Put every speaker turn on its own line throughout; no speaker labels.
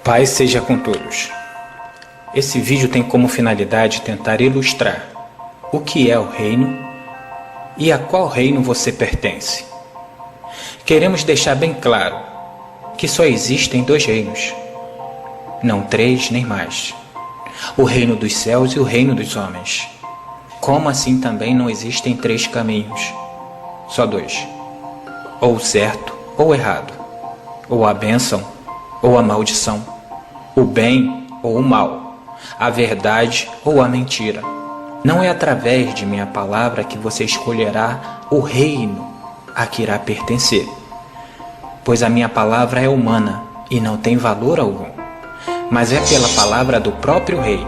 Paz seja com todos. Esse vídeo tem como finalidade tentar ilustrar o que é o reino e a qual reino você pertence. Queremos deixar bem claro que só existem dois reinos, não três nem mais: o reino dos céus e o reino dos homens. Como assim também não existem três caminhos, só dois: ou o certo ou o errado, ou a bênção ou a maldição, o bem ou o mal, a verdade ou a mentira. Não é através de minha palavra que você escolherá o reino a que irá pertencer, pois a minha palavra é humana e não tem valor algum, mas é pela palavra do próprio rei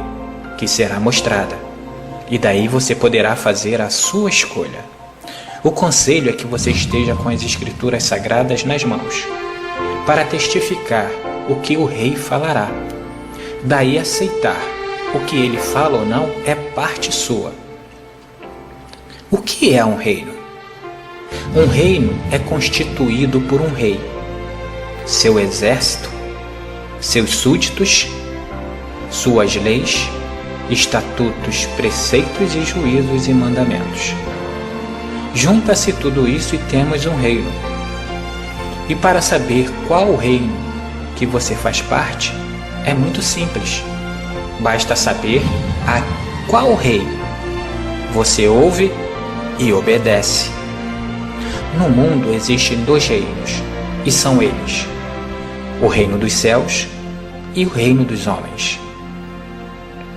que será mostrada, e daí você poderá fazer a sua escolha. O conselho é que você esteja com as escrituras sagradas nas mãos, para testificar o que o rei falará. Daí aceitar o que ele fala ou não é parte sua. O que é um reino? Um reino é constituído por um rei, seu exército, seus súditos, suas leis, estatutos, preceitos e juízos e mandamentos. Junta-se tudo isso e temos um reino. E para saber qual reino que você faz parte, é muito simples. Basta saber a qual rei você ouve e obedece. No mundo existem dois reinos, e são eles: o reino dos céus e o reino dos homens.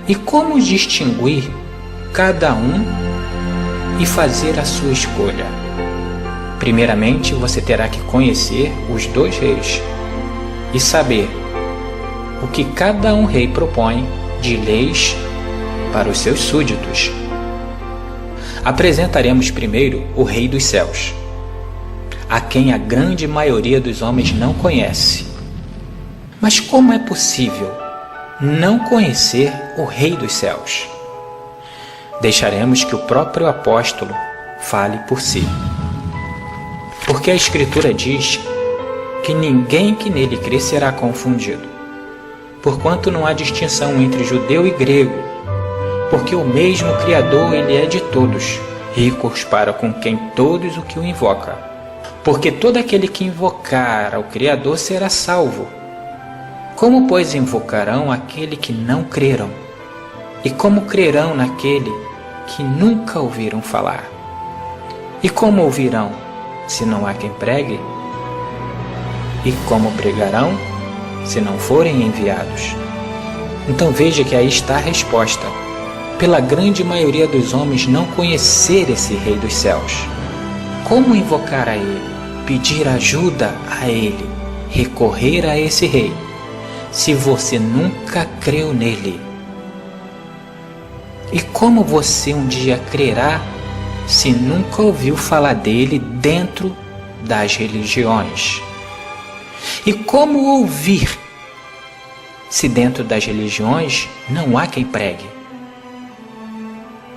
E como distinguir cada um e fazer a sua escolha? Primeiramente, você terá que conhecer os dois reis e saber o que cada um rei propõe de leis para os seus súditos. Apresentaremos primeiro o Rei dos Céus, a quem a grande maioria dos homens não conhece. Mas como é possível não conhecer o Rei dos Céus? Deixaremos que o próprio apóstolo fale por si. Porque a Escritura diz que ninguém que nele crê será confundido, porquanto não há distinção entre judeu e grego, porque o mesmo Criador ele é de todos, ricos para com quem todos o que o invoca. Porque todo aquele que invocar ao Criador será salvo. Como, pois, invocarão aquele que não creram? E como crerão naquele que nunca ouviram falar? E como ouvirão, se não há quem pregue? E como pregarão, se não forem enviados? Então veja que aí está a resposta. Pela grande maioria dos homens não conhecer esse Rei dos Céus. Como invocar a Ele, pedir ajuda a Ele, recorrer a esse Rei, se você nunca creu nele? E como você um dia crerá se nunca ouviu falar dele dentro das religiões? E como ouvir se dentro das religiões não há quem pregue?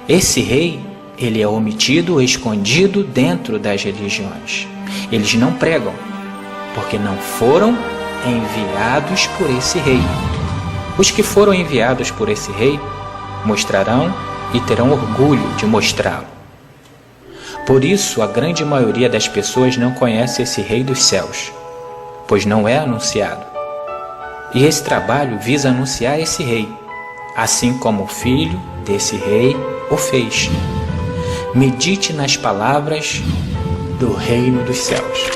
Esse rei, ele é omitido, escondido dentro das religiões. Eles não pregam, porque não foram enviados por esse rei. Os que foram enviados por esse rei mostrarão e terão orgulho de mostrá-lo. Por isso, a grande maioria das pessoas não conhece esse Rei dos Céus, pois não é anunciado. E esse trabalho visa anunciar esse rei, assim como o filho desse rei o fez. Medite nas palavras do reino dos céus.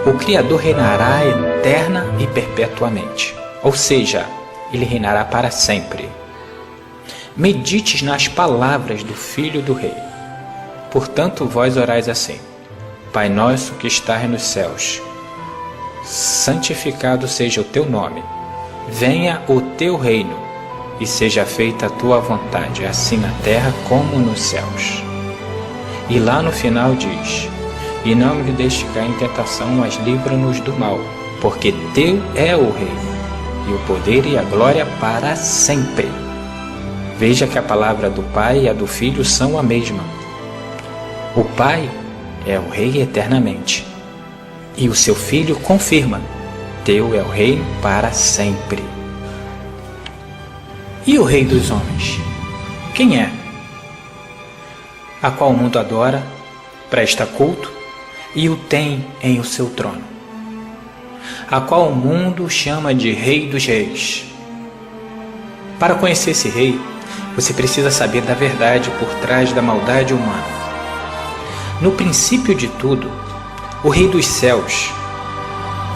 O Criador reinará eterna e perpetuamente, ou seja, ele reinará para sempre. Medite nas palavras do Filho do Rei. Portanto, vós orais assim: Pai nosso que estás nos céus, santificado seja o teu nome. Venha o teu reino, e seja feita a tua vontade, assim na terra como nos céus. E lá no final diz: E não me deixes cair em tentação, mas livra-nos do mal, porque teu é o reino, e o poder e a glória para sempre. Veja que a palavra do Pai e a do Filho são a mesma. O Pai é o Rei eternamente, e o seu Filho confirma Teu é o reino para sempre. E o Rei dos homens? Quem é? A qual o mundo adora, presta culto e o tem em o seu trono. A qual o mundo chama de Rei dos Reis. Para conhecer esse rei, você precisa saber da verdade por trás da maldade humana. No princípio de tudo, o Rei dos céus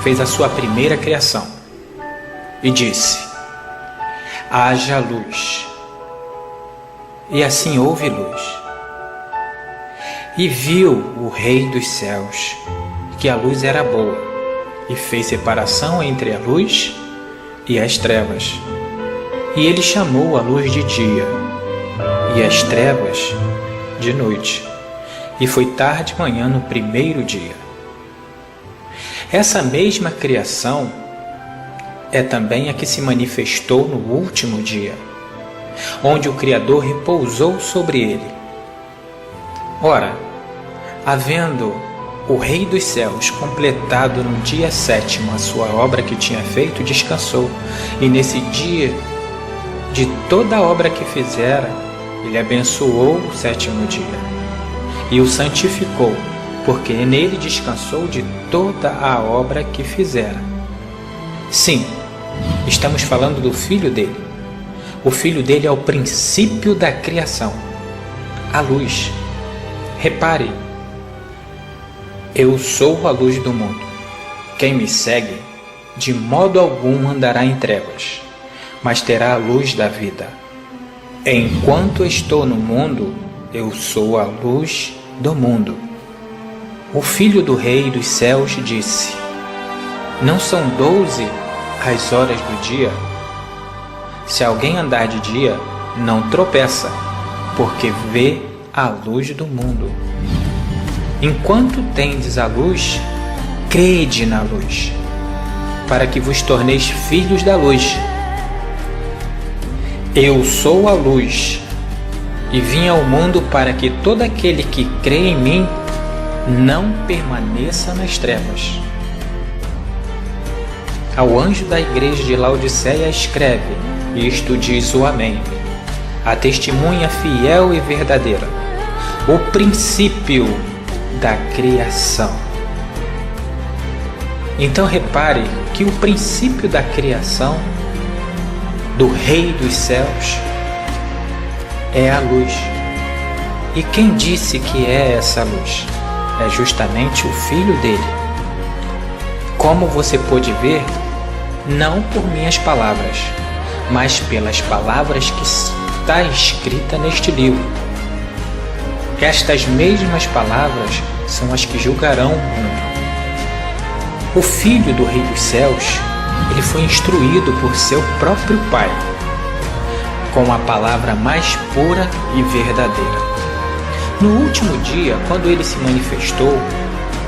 fez a sua primeira criação e disse: haja luz. E assim houve luz. E viu o Rei dos céus que a luz era boa, e fez separação entre a luz e as trevas. E ele chamou a luz de dia, e as trevas de noite. E foi tarde de manhã no primeiro dia. Essa mesma criação é também a que se manifestou no último dia, onde o Criador repousou sobre ele. Ora, havendo o Rei dos céus completado no dia 7º a sua obra que tinha feito, descansou, e nesse dia, de toda a obra que fizera, ele abençoou o 7º dia, e o santificou, porque nele descansou de toda a obra que fizera. Sim, estamos falando do Filho dele. O Filho dele é o princípio da criação, a luz. Repare, eu sou a luz do mundo. Quem me segue, de modo algum andará em trevas, mas terá a luz da vida. Enquanto estou no mundo, eu sou a luz do mundo. O Filho do Rei dos céus disse: não são 12 as horas do dia? Se alguém andar de dia, não tropeça, porque vê a luz do mundo. Enquanto tendes a luz, crede na luz, para que vos torneis filhos da luz. Eu sou a luz, e vim ao mundo para que todo aquele que crê em mim não permaneça nas trevas. Ao anjo da igreja de Laodiceia escreve: isto diz o Amém, a testemunha fiel e verdadeira, o princípio da criação. Então repare que o princípio da criação do Rei dos céus é a luz. E quem disse que é essa luz? É justamente o Filho dele. Como você pôde ver, não por minhas palavras, mas pelas palavras que está escrita neste livro. Estas mesmas palavras são as que julgarão o mundo. O Filho do Rei dos céus, ele foi instruído por seu próprio Pai, com a palavra mais pura e verdadeira. No último dia, quando ele se manifestou,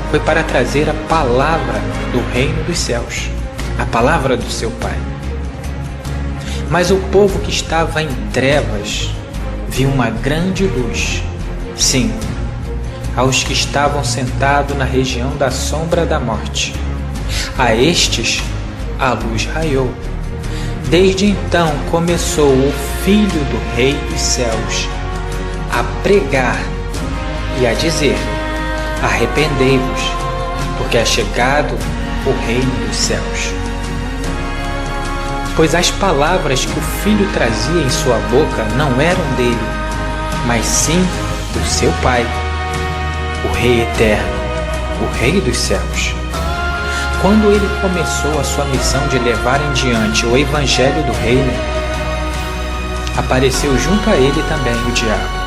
foi para trazer a palavra do reino dos céus, a palavra do seu Pai. Mas o povo que estava em trevas viu uma grande luz. Sim, aos que estavam sentados na região da sombra da morte. A estes a luz raiou. Desde então começou o Filho do Rei dos céus a pregar e a dizer: arrependei-vos, porque é chegado o reino dos céus. Pois as palavras que o Filho trazia em sua boca não eram dele, mas sim do seu Pai, o Rei eterno, o Rei dos céus. Quando ele começou a sua missão de levar em diante o Evangelho do Reino, apareceu junto a ele também o diabo,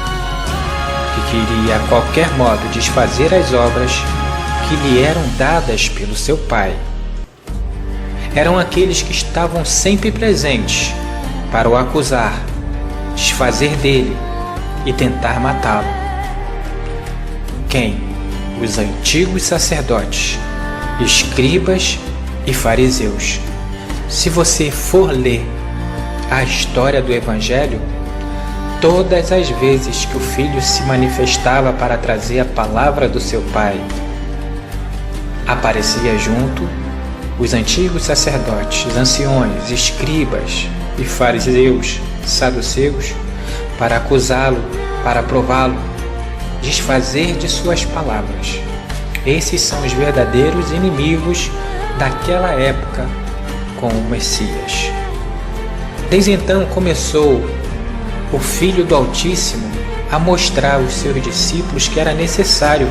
que queria a qualquer modo desfazer as obras que lhe eram dadas pelo seu Pai. Eram aqueles que estavam sempre presentes para o acusar, desfazer dele e tentar matá-lo. Quem? Os antigos sacerdotes, escribas e fariseus. Se você for ler a história do Evangelho, todas as vezes que o Filho se manifestava para trazer a palavra do seu Pai, aparecia junto os antigos sacerdotes, anciões, escribas e fariseus, saduceus, para acusá-lo, para prová-lo, desfazer de suas palavras. Esses são os verdadeiros inimigos daquela época com o Messias. Desde então começou o Filho do Altíssimo a mostrar aos seus discípulos que era necessário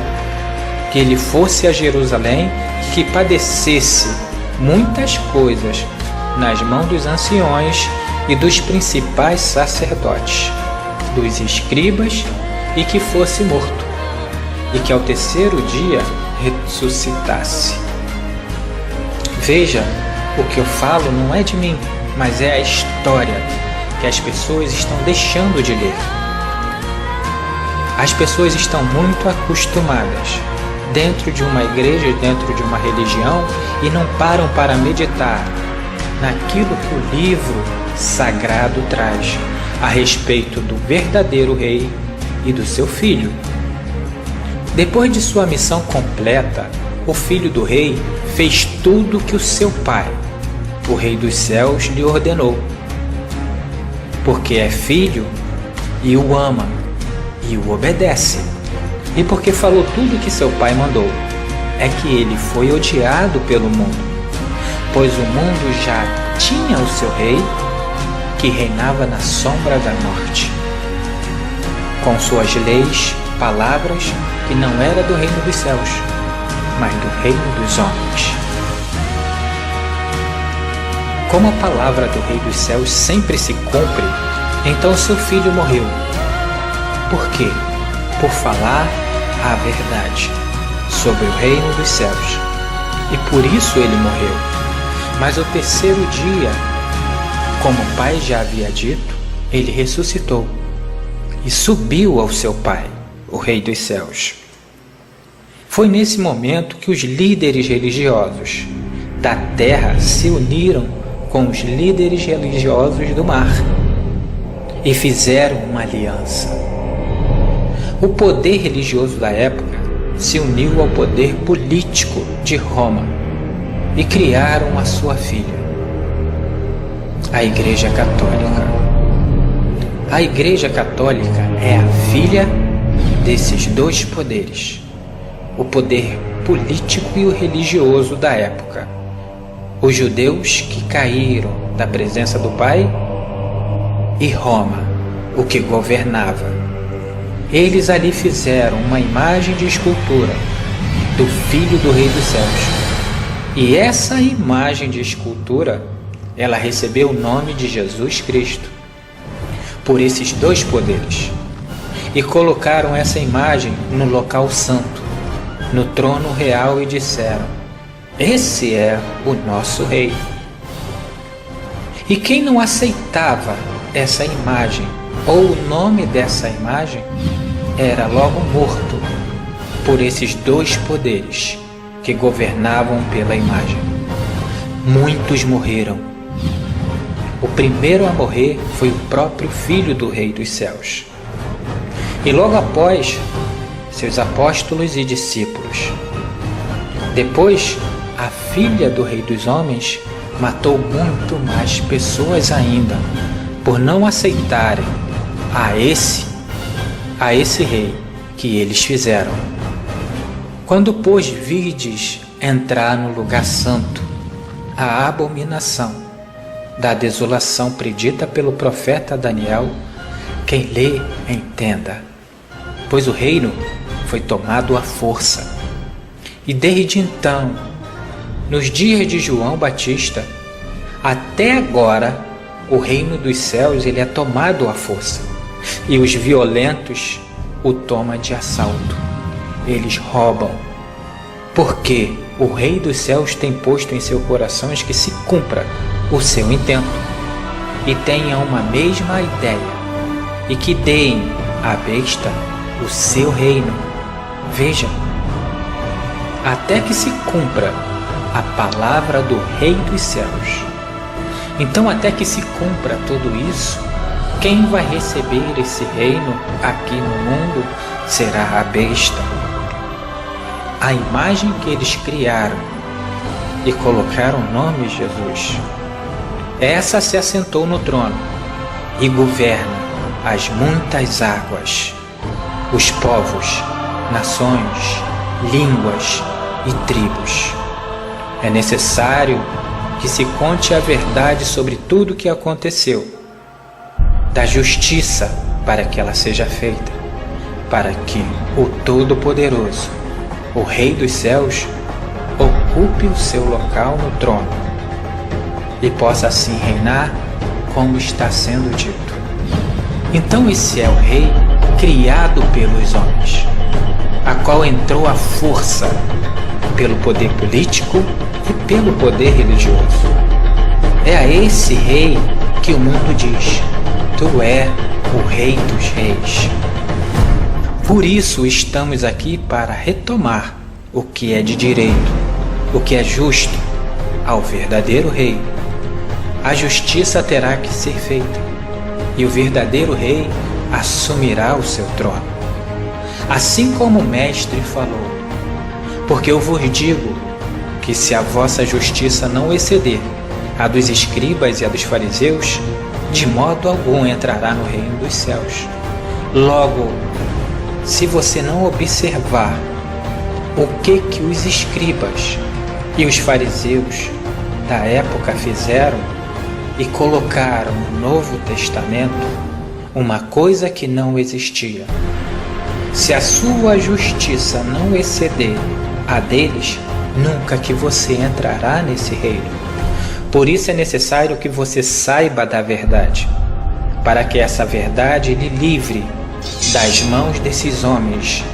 que ele fosse a Jerusalém e que padecesse muitas coisas nas mãos dos anciões e dos principais sacerdotes, dos escribas, e que fosse morto, e que ao terceiro dia ressuscitasse. Veja, o que eu falo não é de mim, mas é a história que as pessoas estão deixando de ler. As pessoas estão muito acostumadas dentro de uma igreja, dentro de uma religião, e não param para meditar naquilo que o livro sagrado traz a respeito do verdadeiro rei e do seu filho. Depois de sua missão completa, o filho do rei fez tudo o que o seu pai, o rei dos céus, lhe ordenou, porque é filho e o ama e o obedece, e porque falou tudo o que seu pai mandou. É que ele foi odiado pelo mundo, pois o mundo já tinha o seu rei, que reinava na sombra da morte, com suas leis, palavras, que não era do reino dos céus, mas do reino dos homens. Como a palavra do rei dos céus sempre se cumpre, então seu filho morreu. Por quê? Por falar a verdade sobre o reino dos céus. E por isso ele morreu. Mas ao terceiro dia, como o pai já havia dito, ele ressuscitou e subiu ao seu pai, o rei dos céus. Foi nesse momento que os líderes religiosos da terra se uniram com os líderes religiosos do mar e fizeram uma aliança. O poder religioso da época se uniu ao poder político de Roma e criaram a sua filha, a Igreja Católica. A Igreja Católica é a filha desses dois poderes, o poder político e o religioso da época. Os judeus que caíram da presença do Pai e Roma, o que governava. Eles ali fizeram uma imagem de escultura do Filho do Rei dos Céus. E essa imagem de escultura, ela recebeu o nome de Jesus Cristo, por esses dois poderes. E colocaram essa imagem no local santo, no trono real, e disseram: esse é o nosso rei. E quem não aceitava essa imagem ou o nome dessa imagem era logo morto por esses dois poderes que governavam pela imagem. Muitos morreram. O primeiro a morrer foi o próprio Filho do Rei dos Céus. E logo após, seus apóstolos e discípulos. Depois, a filha do Rei dos Homens matou muito mais pessoas ainda, por não aceitarem a esse rei que eles fizeram. Quando, pois, virdes entrar no lugar santo a abominação da desolação predita pelo profeta Daniel, quem lê, entenda, pois o reino foi tomado à força. E desde então, nos dias de João Batista, até agora, o reino dos céus ele é tomado à força, e os violentos o tomam de assalto. Eles roubam, porque o Rei dos Céus tem posto em seu coração que se cumpra o seu intento, e tenham uma mesma ideia, e que deem à besta o seu reino. Veja, até que se cumpra a palavra do Rei dos Céus. Então, até que se cumpra tudo isso, quem vai receber esse reino aqui no mundo será a besta. A imagem que eles criaram e colocaram o nome Jesus. Essa se assentou no trono e governa as muitas águas, os povos, nações, línguas e tribos. É necessário que se conte a verdade sobre tudo o que aconteceu, da justiça para que ela seja feita, para que o Todo-Poderoso, o Rei dos Céus, ocupe o seu local no trono e possa assim reinar como está sendo dito. Então esse é o Rei criado pelos homens, a qual entrou à força pelo poder político e pelo poder religioso. É a esse Rei que o mundo diz: Tu é o Rei dos Reis. Por isso estamos aqui para retomar o que é de direito, o que é justo, ao verdadeiro Rei. A justiça terá que ser feita, e o verdadeiro Rei assumirá o seu trono. Assim como o Mestre falou: Porque eu vos digo que se a vossa justiça não exceder a dos escribas e a dos fariseus, de modo algum entrará no reino dos céus. Logo, se você não observar o que os escribas e os fariseus da época fizeram e colocaram no Novo Testamento uma coisa que não existia, se a sua justiça não exceder a deles, nunca que você entrará nesse reino. Por isso é necessário que você saiba da verdade, para que essa verdade lhe livre das mãos desses homens,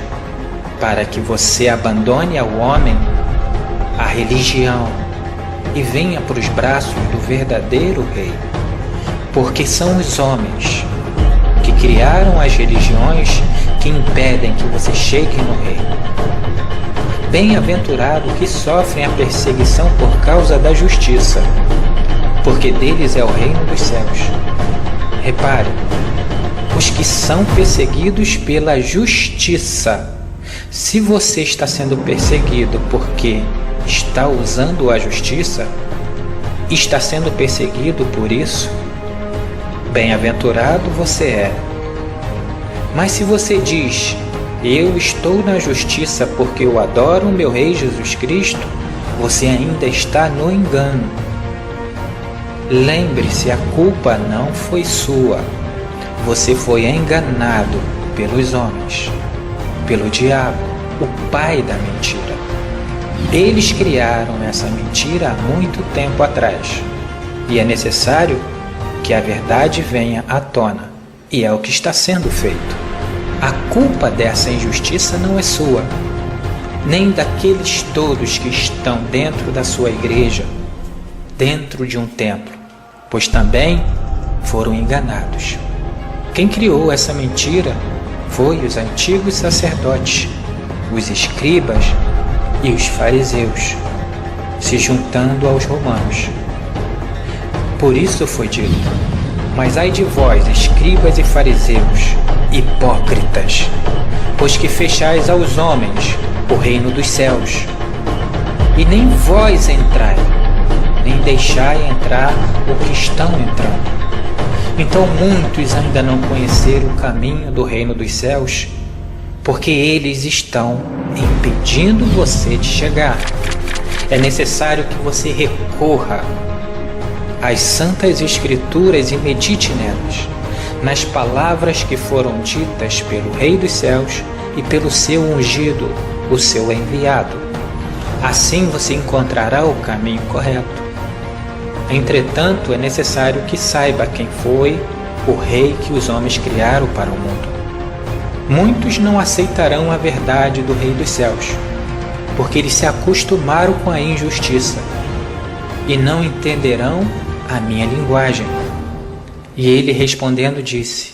para que você abandone ao homem a religião e venha para os braços do verdadeiro Rei, porque são os homens que criaram as religiões que impedem que você chegue no reino. Bem-aventurado que sofrem a perseguição por causa da justiça, porque deles é o reino dos céus. Repare, os que são perseguidos pela justiça. Se você está sendo perseguido porque está usando a justiça, está sendo perseguido por isso, bem-aventurado você é. Mas se você diz: Eu estou na justiça porque eu adoro o meu Rei Jesus Cristo, você ainda está no engano. Lembre-se, a culpa não foi sua. Você foi enganado pelos homens, pelo diabo, o pai da mentira. Eles criaram essa mentira há muito tempo atrás, e é necessário que a verdade venha à tona, e é o que está sendo feito. A culpa dessa injustiça não é sua, nem daqueles todos que estão dentro da sua igreja, dentro de um templo, pois também foram enganados. Quem criou essa mentira foi os antigos sacerdotes, os escribas e os fariseus, se juntando aos romanos. Por isso foi dito: Mas ai de vós, escribas e fariseus, hipócritas, pois que fechais aos homens o reino dos céus, e nem vós entrai, nem deixai entrar o que estão entrando. Então muitos ainda não conheceram o caminho do reino dos céus, porque eles estão impedindo você de chegar. É necessário que você recorra às Santas Escrituras e medite nelas, nas palavras que foram ditas pelo Rei dos Céus e pelo seu ungido, o seu enviado. Assim você encontrará o caminho correto. Entretanto, é necessário que saiba quem foi o Rei que os homens criaram para o mundo. Muitos não aceitarão a verdade do Rei dos Céus, porque eles se acostumaram com a injustiça e não entenderão a minha linguagem. E ele respondendo disse: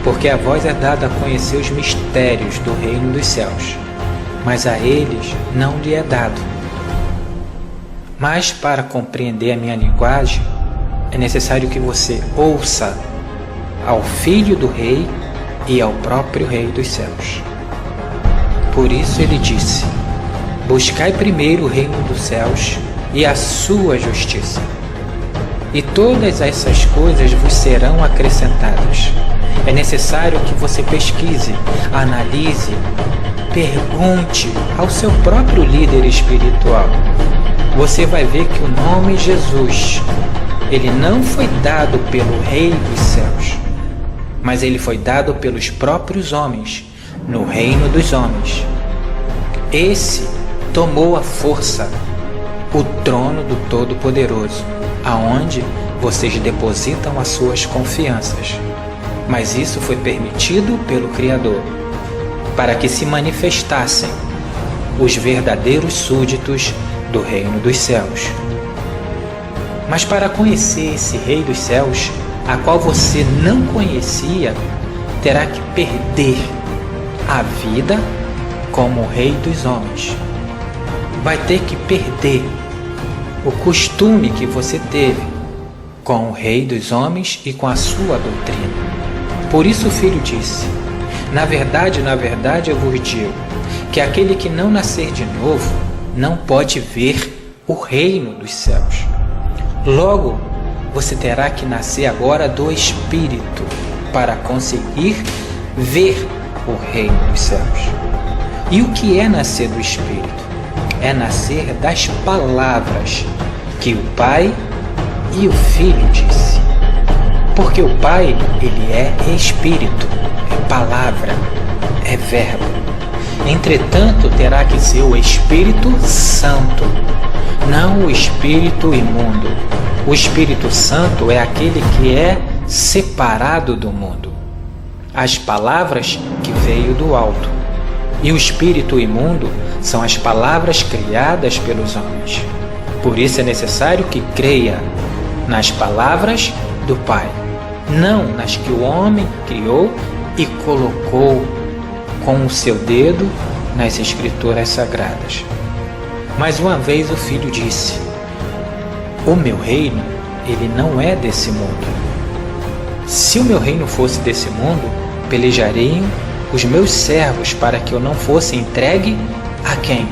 Porque a vós é dado a conhecer os mistérios do reino dos céus, mas a eles não lhe é dado. Mas para compreender a minha linguagem, é necessário que você ouça ao Filho do Rei e ao próprio Rei dos céus. Por isso ele disse: Buscai primeiro o reino dos céus e a sua justiça, e todas essas coisas vos serão acrescentadas. É necessário que você pesquise, analise, pergunte ao seu próprio líder espiritual. Você vai ver que o nome Jesus, ele não foi dado pelo Rei dos céus, mas ele foi dado pelos próprios homens, no reino dos homens. Esse tomou a força, o trono do Todo-Poderoso, aonde vocês depositam as suas confianças. Mas isso foi permitido pelo Criador, para que se manifestassem os verdadeiros súditos do reino dos céus. Mas para conhecer esse Rei dos céus, a qual você não conhecia, terá que perder a vida como o Rei dos homens. Vai ter que perder o costume que você teve com o Rei dos homens e com a sua doutrina. Por isso o Filho disse: na verdade, eu vos digo, que aquele que não nascer de novo não pode ver o reino dos céus. Logo, você terá que nascer agora do Espírito para conseguir ver o reino dos céus. E o que é nascer do Espírito? É nascer das palavras que o Pai e o Filho disse. Porque o Pai, ele é Espírito, é palavra, é verbo. Entretanto, terá que ser o Espírito Santo, não o Espírito imundo. O Espírito Santo é aquele que é separado do mundo. As palavras que veio do alto. E o Espírito imundo são as palavras criadas pelos homens. Por isso é necessário que creia nas palavras do Pai, não nas que o homem criou e colocou com o seu dedo nas Escrituras Sagradas. Mais uma vez o Filho disse: o meu reino, ele não é desse mundo. Se o meu reino fosse desse mundo, pelejariam os meus servos para que eu não fosse entregue a quem?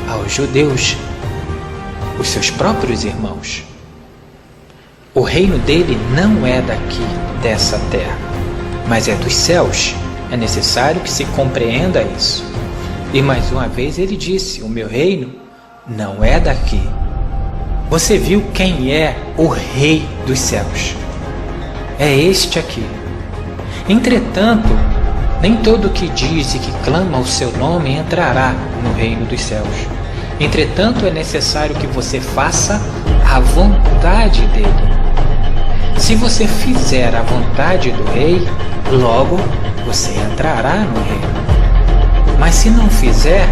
Aos judeus, os seus próprios irmãos. O reino dele não é daqui, dessa terra, mas é dos céus. É necessário que se compreenda isso. E mais uma vez ele disse: o meu reino não é daqui. Você viu quem é o Rei dos céus? É este aqui. Entretanto, nem todo que diz e que clama o seu nome entrará no reino dos céus. Entretanto, é necessário que você faça a vontade dele. Se você fizer a vontade do Rei, logo você entrará no reino. Mas se não fizer,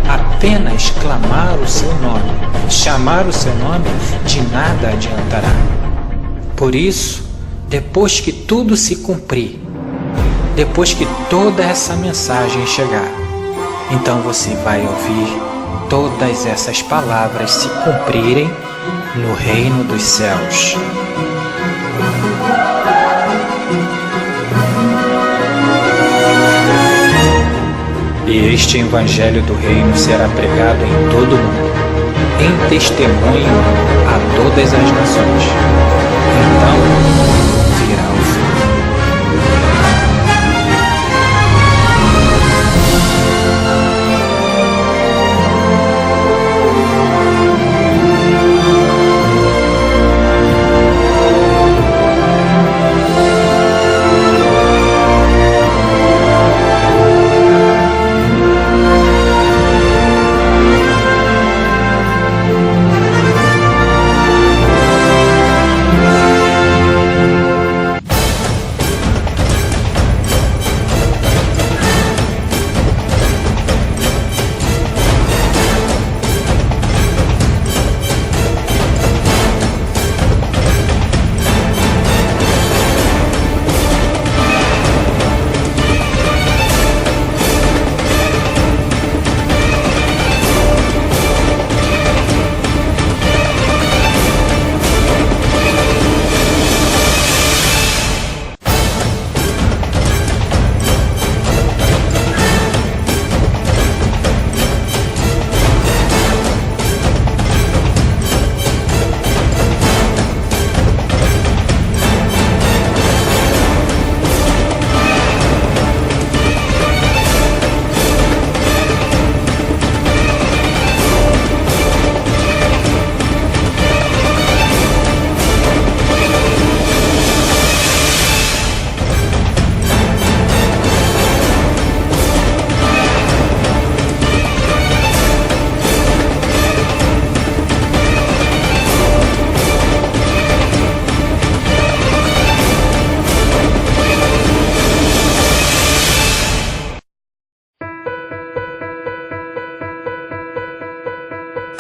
apenas clamar o seu nome, chamar o seu nome, de nada adiantará. Por isso, depois que tudo se cumprir, depois que toda essa mensagem chegar, então você vai ouvir todas essas palavras se cumprirem no reino dos céus. E este evangelho do reino será pregado em todo o mundo, em testemunho a todas as nações. Então virá o fim.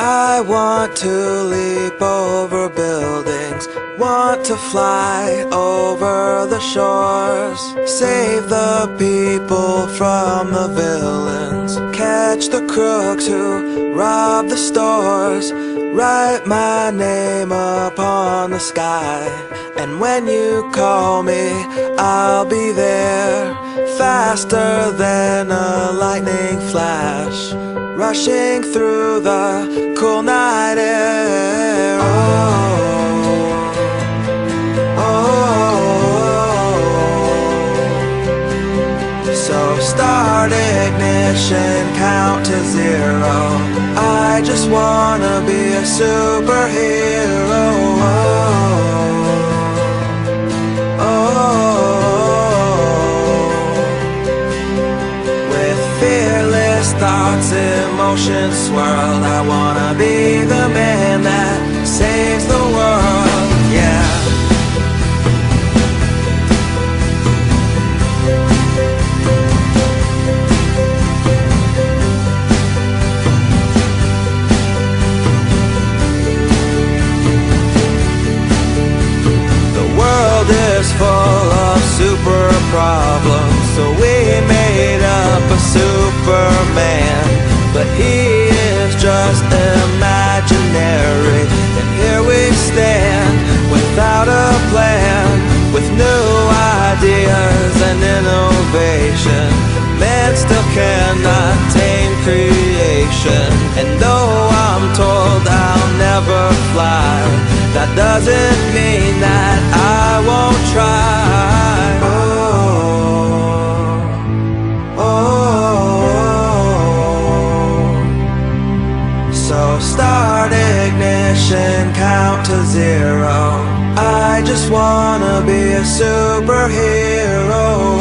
I want to leap over buildings, want to fly over the shores, save the people from the villains, catch the crooks who rob the stores, write my name upon the sky, and when you call me, I'll be there, faster than a lightning flash, rushing through the cool night air. So start ignition, count to zero. I just wanna be a superhero. Thoughts, emotions swirled. I wanna be the man that saves the world, yeah. The world is full of super problems, so we made up a Superman, but he is just imaginary. And here we stand, without a plan, with new ideas and innovation. Man still cannot tame creation, and though I'm told I'll never fly, that doesn't mean that I won't try. So start ignition, count to zero. I just wanna be a superhero.